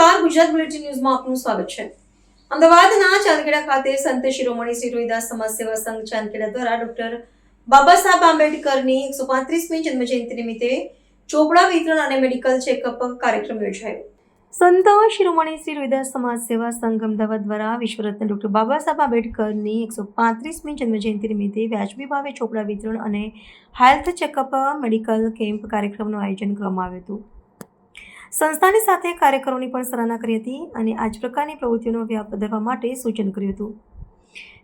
નમસ્કાર, ગુજરાત બુલેટિન ન્યૂઝમાં આપનું સ્વાગત છે। અમદાવાદના ચાંદખેડા ખાતે સંત શિરોમણી શ્રી રોહિદાસ સમાજ સેવા સંઘ ચાંદખેડા દ્વારા ડોક્ટર બાબા સાહેબ આંબેડકરની 135મી જન્મજયંતિ નિમિત્તે ચોપડા વિતરણ અને મેડિકલ ચેકઅપ કાર્યક્રમ યોજાયો। સંત શિરોમણી શ્રી રોહિદાસ સમાજ સેવા સંઘ અમદાવાદ દ્વારા વિશ્વરત્ન ડોક્ટર બાબા સાહેબ આંબેડકરની 135મી જન્મજયંતિ નિમિત્તે વ્યાજબી ભાવે ચોપડા વિતરણ અને હેલ્થ ચેકઅપ મેડિકલ કેમ્પ કાર્યક્રમનું આયોજન કરવામાં આવ્યું હતું। સંસ્થાની સાથે કાર્યકરોની પણ સરાહના કરી હતી અને આ જ પ્રકારની પ્રવૃત્તિઓનો વ્યાપ વધારવા માટે સૂચન કર્યું હતું।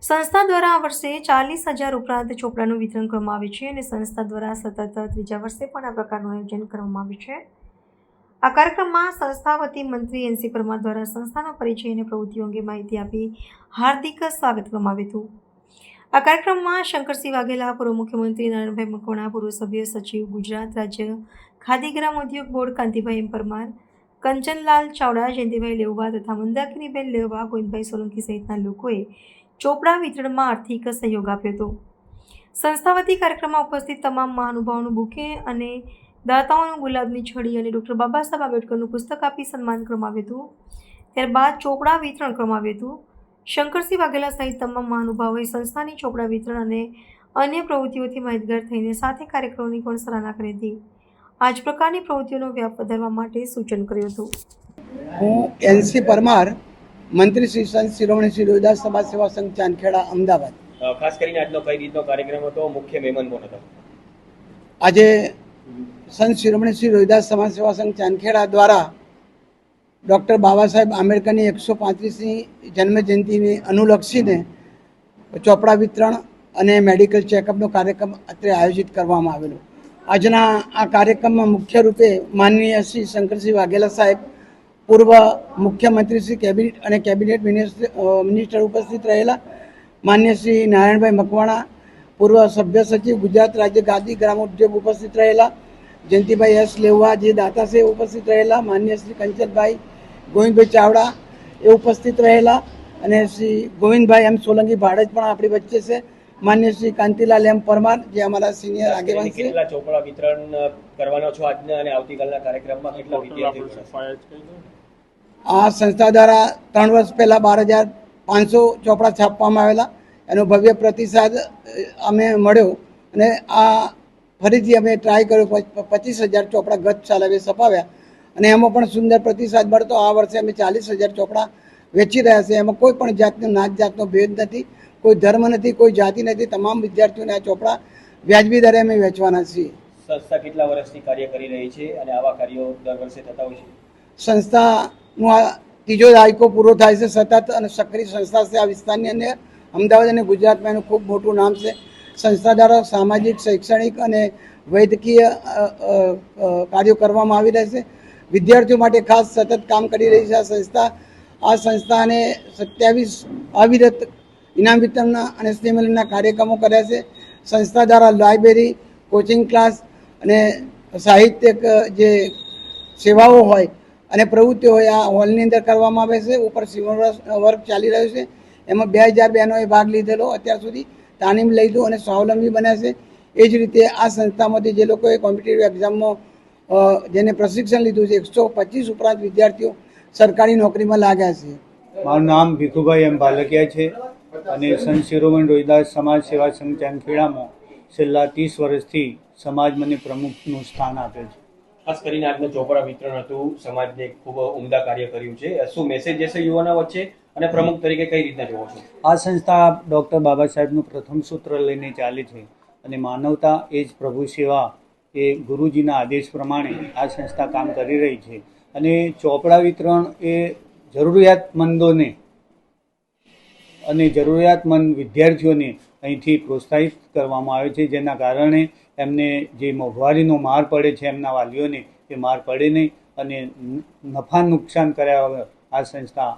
સંસ્થા દ્વારા આ વર્ષે 40,000 ઉપરાંત ચોપડાનું વિતરણ કરવામાં આવ્યું છે અને સંસ્થા દ્વારા સતત ત્રીજા વર્ષે પણ આ પ્રકારનું આયોજન કરવામાં આવ્યું છે। આ કાર્યક્રમમાં સંસ્થા વતી મંત્રી એનસી પરમાર દ્વારા સંસ્થાનો પરિચય અને પ્રવૃત્તિઓ અંગે માહિતી આપી હાર્દિક સ્વાગત કરવામાં આવ્યું હતું। આ કાર્યક્રમમાં શંકરસિંહ વાઘેલા, પૂર્વ મુખ્યમંત્રી નારાયણભાઈ મકવાણા, પૂર્વ સભ્ય સચિવ ગુજરાત રાજ્ય ખાદી ગ્રામ ઉદ્યોગ બોર્ડ કાંતિભાઈ એમ પરમાર, કંચનલાલ ચાવડા, જયંતિભાઈ લેવવા તથા મંદાકિનીબેન લેવવા, ગોવિંદભાઈ સોલંકી સહિતના લોકોએ ચોપડા વિતરણમાં આર્થિક સહયોગ આપ્યો હતો। સંસ્થા વતી કાર્યક્રમમાં ઉપસ્થિત તમામ મહાનુભાવોનું બુકે અને દાતાઓનું ગુલાબની છડી અને ડૉક્ટર બાબા સાહેબ આંબેડકરનું પુસ્તક આપી સન્માન કરવામાં આવ્યું હતું। ત્યારબાદ ચોપડા વિતરણ કરવામાં આવ્યું હતું। શંકરસિંહ વાઘેલા સહિત તમામ મહાનુભાવોએ સંસ્થાની ચોપડા વિતરણ અને અન્ય પ્રવૃત્તિઓથી માહિતગાર થઈને સાથે કાર્યક્રમોની પણ સરાહના કરી હતી। આ જ પ્રકારની પ્રવૃત્તિઓનો વ્યાપ વધારવા માટે સૂચન કર્યું હતું। હું એનસી પરમાર, મંત્રી શ્રી સંત શિરોમણી શ્રી રોહિદાસ સમાજ સેવા સંઘ ચાંદખેડા અમદાવાદ। ખાસ કરીને આજનો કઈ રીતનો કાર્યક્રમ હતો, મુખ્ય મહેમાન કોણ હતા? આજે સંત શિરોમણી શ્રી રોહિદાસ સમાજ સેવા સંઘ ચાંદખેડા દ્વારા ડૉક્ટર બાબા સાહેબ આંબેડકરની 135મી જન્મજયંતિને અનુલક્ષીને ચોપડા વિતરણ અને મેડિકલ ચેકઅપનો કાર્યક્રમ અત્રે આયોજિત કરવામાં આવેલો। આજના આ કાર્યક્રમમાં મુખ્ય રૂપે માનનીય શ્રી શંકરસિંહ વાઘેલા સાહેબ, પૂર્વ મુખ્યમંત્રી શ્રી કેબિનેટ મિનિસ્ટર ઉપસ્થિત રહેલા, માન્ય શ્રી નારાયણભાઈ મકવાણા, પૂર્વ સભ્ય સચિવ ગુજરાત રાજ્ય ખાદી ગ્રામ ઉદ્યોગ ઉપસ્થિત રહેલા, જયંતિભાઈ એસ લેવવા જે દાતા છે ઉપસ્થિત રહેલા, માન્ય શ્રી કંચનભાઈ ગોવિંદભાઈ ચાવડા એ ઉપસ્થિત રહેલા અને શ્રી ગોવિંદભાઈ એમ સોલંકી ભાડજ પણ આપણી વચ્ચે છે, માન્ય શ્રી કાંતિલાલ એમ પરમાર જે અમારા સિનિયર આગેવાન છે। કેટલા ચોપડા વિતરણ કરવાનો છો આજના અને આવતીકાલના કાર્યક્રમમાં? કેટલા વિદ્યાર્થીઓ? આ સંસ્થા દ્વારા 3 વર્ષ પહેલાં 12,500 ચોપડા છાપવામાં આવેલા, એનો ભવ્ય પ્રતિસાદ અમે મળ્યો અને આ ફરીથી અમે ટ્રાય કર્યો। 25,000 ચોપડા ગત સાલ હવે છપાવ્યા અને એમાં પણ સુંદર પ્રતિસાદ મળતો આ વર્ષે અમે 40,000 ચોપડા વેચી રહ્યા છે। એમાં કોઈ પણ જાતનો નાત જાતનો ભેદ નથી, કોઈ ધર્મ નથી, કોઈ જાતિ નથી, તમામ વિદ્યાર્થીઓને આ ચોપડા વ્યાજબી દરે અમે વેચવાના છીએ। સંસ્થા કેટલા વર્ષથી કાર્ય કરી રહી છે અને આવા કાર્યો દર વર્ષે થતા હોય છે? સંસ્થાનો આ ત્રીજો દાયકો પૂરો થાય છે સતત અને સક્રિય સંસ્થા છે આ વિસ્તારની અંદર। અમદાવાદ અને ગુજરાતમાં એનું ખૂબ મોટું નામ છે। સંસ્થા દ્વારા સામાજિક, શૈક્ષણિક અને વૈદ્યકીય કાર્યો કરવામાં આવી રહ્યા છે। વિદ્યાર્થીઓ માટે ખાસ સતત કામ કરી રહી છે આ સંસ્થા। આ સંસ્થાને 27 અવિરત ઇનામ વિતરણના અને સ્નેહમિલનના કાર્યક્રમો કર્યા છે। સંસ્થા દ્વારા લાઇબ્રેરી, કોચિંગ ક્લાસ અને સાહિત્યિક જે સેવાઓ હોય અને પ્રવૃત્તિઓ હોય આ હોલની અંદર કરવામાં આવે છે। ઉપર સીવણ વર્ક ચાલી રહ્યું છે, એમાં 2000 બહેનોએ ભાગ લીધેલો, અત્યાર સુધી તાલીમ લીધું અને સ્વાવલંબી બન્યા છે। એ જ રીતે આ સંસ્થામાંથી જે લોકોએ કોમ્પિટિટિવ એક્ઝામમાં જેને પ્રશિક્ષણ લીધું છે 125 ઉપરાંત વિદ્યાર્થીઓ સરકારી નોકરીમાં લાગ્યા છે। મારું નામ ભીખુભાઈ એમ ભાલકિયા છે અને સંત શિરોમણી રોહિદાસ સમાજ સેવા સંઘ ચાંદખેડામાં છેલ્લા 30 વર્ષથી સમાજ મને પ્રમુખનું સ્થાન આપે છે। ખાસ કરીને આજનું ચોપડા વિતરણ હતું, સમાજને ખૂબ ઉમદા કાર્ય કર્યું છે। શું મેસેજ જશે યુવાનો વચ્ચે અને પ્રમુખ તરીકે કઈ રીતના જોવો છો? આ સંસ્થા ડૉક્ટર બાબા સાહેબનું પ્રથમ સૂત્ર લઈને ચાલે છે અને માનવતા એ જ પ્રભુ સેવા એ ગુરુજીના આદેશ પ્રમાણે આ સંસ્થા કામ કરી રહી છે અને ચોપડા વિતરણ એ જરૂરિયાતમંદોને અને જરૂરિયાતમંદ વિદ્યાર્થીઓને અહીંથી પ્રોત્સાહિત કરવામાં આવે છે, જેના કારણે એમને જે મોંઘવારીનો માર પડે છે એમના વાલીઓને એ માર પડે નહીં અને નફા નુકસાન કર્યા વગર આ સંસ્થા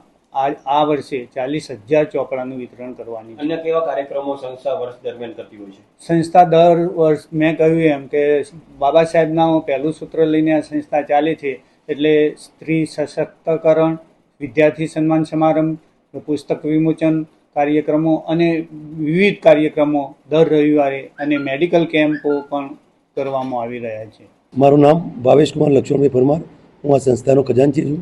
આ વર્ષે 40,000 ચોપડાનું વિતરણ કરવાની છે। અન્ય કેવા કાર્યક્રમો સંસ્થા વર્ષ દરમિયાન કરતી હોય છે? સંસ્થા દર વર્ષ મેં કહ્યું એમ કે બાબા સાહેબના પહેલું સૂત્ર લઈને આ સંસ્થા ચાલે છે, એટલે સ્ત્રી સશક્તિકરણ, વિદ્યાર્થી સન્માન સમારંભ, પુસ્તક વિમોચન કાર્યક્રમો અને વિવિધ કાર્યક્રમો દર રવિવારે અને મેડિકલ કેમ્પો પણ કરવામાં આવી રહ્યા છે। મારું નામ ભાવેશ કુમાર લક્ષ્મણભાઈ પરમાર, હું આ સંસ્થાનો ખજાનચી છું।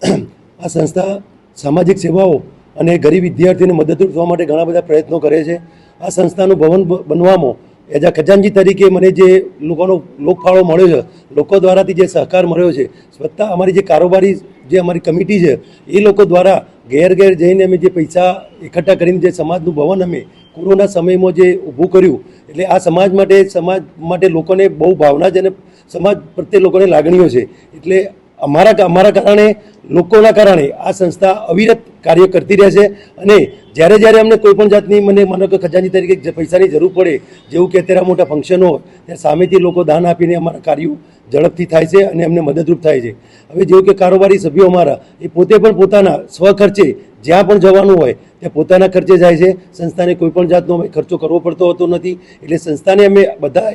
આ સંસ્થા સામાજિક સેવાઓ અને ગરીબ વિદ્યાર્થીઓને મદદરૂપ થવા માટે ઘણા બધા પ્રયત્નો કરે છે. આ સંસ્થાનું ભવન બનવામાં એઝ અ ખજાનજી તરીકે મને જે લોકોનો લોકફાળો મળ્યો છે, લોકો દ્વારાથી જે સહકાર મળ્યો છે, સ્વતઃ અમારી જે કારોબારી જે અમારી કમિટી છે એ લોકો દ્વારા ઘેર ઘેર જઈને અમે જે પૈસા એકઠા કરીને જે સમાજનું ભવન અમે કોરોના સમયમાં જે ઊભું કર્યું, એટલે આ સમાજ માટે લોકોને બહુ ભાવના છે અને સમાજ પ્રત્યે લોકોને લાગણીઓ છે. એટલે અમારા કારણે, લોકોના કારણે આ સંસ્થા અવિરત કાર્ય કરતી રહેશે. અને જ્યારે અમને કોઈ પણ જાતની માનો કે ખજાનજી તરીકે પૈસાની જરૂર પડે, જેવું કે અત્યારે મોટા ફંક્શનો હોય ત્યારે સામેથી લોકો દાન આપીને અમારા કાર્યો ઝડપથી થાય છે અને અમને મદદરૂપ થાય છે. હવે જેવું કે કારોબારી સભ્યો અમારા એ પોતે પણ પોતાના સ્વખર્ચે જ્યાં પણ જવાનું હોય ત્યાં પોતાના ખર્ચે જાય છે. સંસ્થાને કોઈ પણ જાતનો ખર્ચો કરવો પડતો હોતો નથી. એટલે સંસ્થાને અમે બધા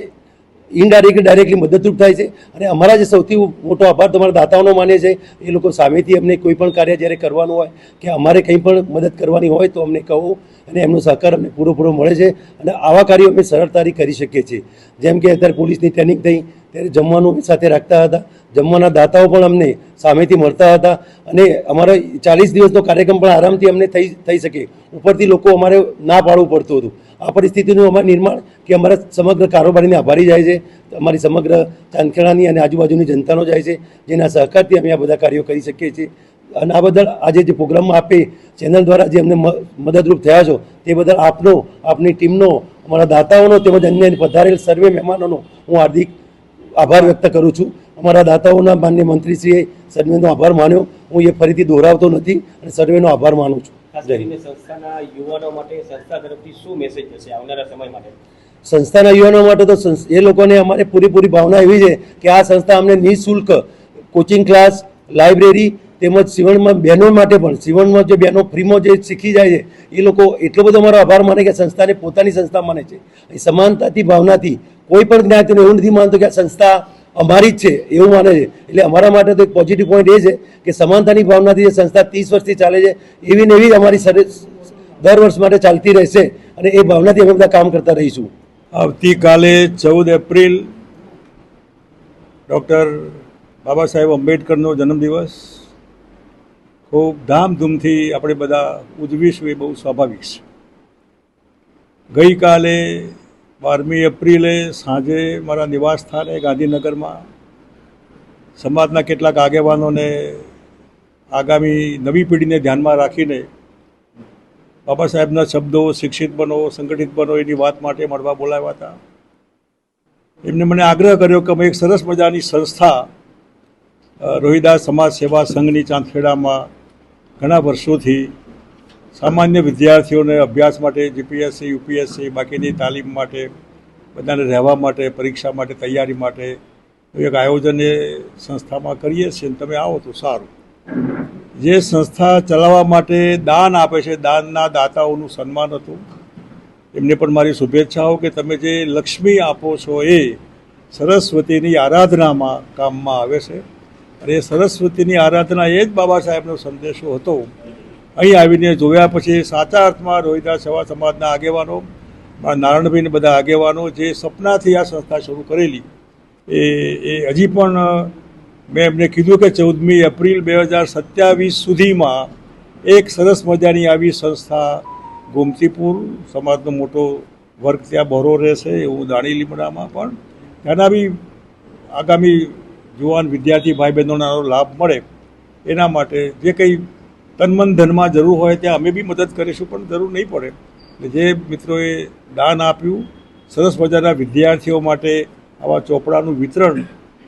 ડાયરેક્ટલી મદદરૂપ થાય છે. અને અમારા જે સૌથી મોટો આભાર તમારા દાતાઓનો માને છે. એ લોકો સામેથી અમને કોઈ પણ કાર્ય જ્યારે કરવાનું હોય કે અમારે કંઈ પણ મદદ કરવાની હોય તો અમને કહું અને એમનો સહકાર અમને પૂરો મળે છે. અને આવા કાર્યો અમે સરળતાથી કરી શકીએ છીએ. જેમ કે અત્યારે પોલીસની ટ્રેનિંગ થઈ ત્યારે જમવાનું સાથે રાખતા હતા, જમવાના દાતાઓ પણ અમને સામેથી મળતા હતા. અને અમારા 40 દિવસનો કાર્યક્રમ પણ આરામથી અમને થઈ શકે, ઉપરથી લોકો અમારે ના પાડવું પડતું હતું. આ પરિસ્થિતિનું અમારું નિર્માણ કે અમારા સમગ્ર કારોબારીને આભારી જાય છે, અમારી સમગ્ર ચાંદખેડાની અને આજુબાજુની જનતાનો જાય છે, જેના સહકારથી અમે આ બધા કાર્યો કરી શકીએ છીએ. અને આ બદલ આજે જે પ્રોગ્રામમાં આપે ચેનલ દ્વારા જે અમને મદદરૂપ થયા છો તે બદલ આપની ટીમનો, અમારા દાતાઓનો તેમજ અન્ય પધારેલ સર્વે મહેમાનોનો હું હાર્દિક આભાર વ્યક્ત કરું છું. અમારા દાતાઓના માન્ય મંત્રીશ્રીએ સર્વેનો આભાર માન્યો. હું એ ફરીથી દોહરાવતો નથી અને સર્વેનો આભાર માનું છું. ખાસ કરીને સંસ્થાના યુવાનો માટે સંસ્થા તરફથી શું મેસેજ હશે આવનારા સમય માટે? સંસ્થાના યુવાનો માટે તો એ લોકોને અમારે પૂરી ભાવના એવી છે કે આ સંસ્થા અમને નિઃશુલ્ક કોચિંગ ક્લાસ, લાઇબ્રેરી તેમજ સીવણમાં બહેનો માટે પણ, સીવણમાં જે બહેનો ફ્રીમાં જે શીખી જાય છે એ લોકો એટલો બધો અમારો આભાર માને કે સંસ્થાને પોતાની સંસ્થા માને છે. એ સમાનતાથી ભાવનાથી કોઈ પણ જ્ઞાતિને એવું નથી માનતો કે આ સંસ્થા અમારી જ છે એવું માને છે. એટલે અમારા માટે તો એક પોઝિટિવ પોઈન્ટ એ છે કે સમાનતાની ભાવનાથી જે સંસ્થા 30 વર્ષથી ચાલે છે એવી ને એવી અમારી દર વર્ષ માટે ચાલતી રહેશે અને એ ભાવનાથી અમે બધા કામ કરતા રહીશું. આવતીકાલે 14 એપ્રિલ ડૉક્ટર બાબા સાહેબ આંબેડકરનો જન્મદિવસ ખૂબ ધામધૂમથી આપણે બધા ઉજવીશું, એ બહુ સ્વાભાવિક છે. ગઈકાલે 12મી એપ્રિલે સાંજે મારા નિવાસ સ્થાને ગાંધીનગરમાં સમાજના કેટલાક આગેવાનોને આગામી નવી પેઢીને ધ્યાનમાં રાખીને બાબા સાહેબના શબ્દો શિક્ષિત બનો, સંગઠિત બનો એની વાત માટે મળવા બોલાવ્યા હતા. એમને મને આગ્રહ કર્યો કે અમે એક સરસ મજાની સંસ્થા રોહિદાસ સમાજ સેવા સંઘની ચાંદખેડામાં ઘણા વર્ષોથી સામાન્ય વિદ્યાર્થીઓને અભ્યાસ માટે, જીપીએસસી, યુપીએસસી, બાકીની તાલીમ માટે, બધાને રહેવા માટે, પરીક્ષા માટે, તૈયારી માટે એક આયોજન એ સંસ્થામાં કરીએ છીએ. તમે આવો તો સારું. જે સંસ્થા ચલાવવા માટે દાન આપે છે, દાનના દાતાઓનું સન્માન હતું. એમને પણ મારી શુભેચ્છાઓ કે તમે જે લક્ષ્મી આપો છો એ સરસ્વતીની આરાધનામાં કામમાં આવે છે. અને એ સરસ્વતીની આરાધના એ જ બાબા સાહેબનો સંદેશો હતો. અહીં આવીને જોયા પછી સાચા અર્થમાં રોહિદાસ સેવા સમાજના આગેવાનો, નારાયણભાઈને બધા આગેવાનો જે સપનાથી આ સંસ્થા શરૂ કરેલી એ હજી પણ મેં એમને કીધું કે 14મી એપ્રિલ 2027 સુધીમાં એક સરસ મજાની આવી સંસ્થા ગોમતીપુર સમાજનો મોટો વર્ગ ત્યાં બહોરો રહેશે એવું દાણી લીમડામાં પણ ત્યાંના બી આગામી જુવાન વિદ્યાર્થી ભાઈ બહેનોનો લાભ મળે એના માટે જે કંઈ તનમન ધનમાં જરૂર હોય ત્યાં અમે બી મદદ કરીશું, પણ જરૂર નહીં પડે. એટલે જે મિત્રોએ દાન આપ્યું, સરસ મજાના વિદ્યાર્થીઓ માટે આવા ચોપડાનું વિતરણ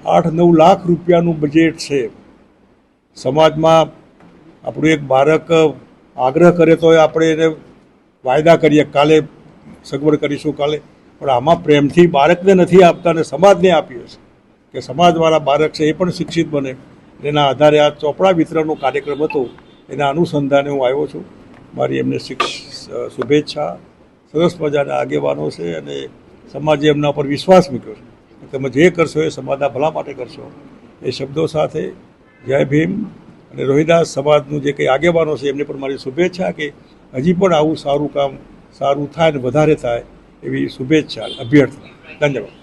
8-9 લાખ રૂપિયાનું બજેટ છે. સમાજમાં આપણું એક બાળક આગ્રહ કરે તો આપણે એને વાયદા કરીએ કાલે સગવડ કરીશું કાલે, પણ આમાં પ્રેમથી બાળકને નથી આપતા અને સમાજને આપીએ છીએ કે સમાજવાળા બાળક છે એ પણ શિક્ષિત બને. એના આધારે આ ચોપડા વિતરણનો કાર્યક્રમ હતો, એના અનુસંધાને હું આવ્યો છું. મારી એમને શુભેચ્છા. સરસ મજાના આગેવાનો છે અને સમાજે એમના પર વિશ્વાસ મૂક્યો છે. તમે જે કરશો એ સમાજના ભલા માટે કરશો એ શબ્દો સાથે જય ભીમ. અને રોહિદાસ સમાજનું જે કંઈ આગેવાનો છે એમને પણ મારી શુભેચ્છા કે હજી પણ આવું સારું કામ સારું થાય અને વધારે થાય એવી શુભેચ્છા, અભ્યર્થના. ધન્યવાદ.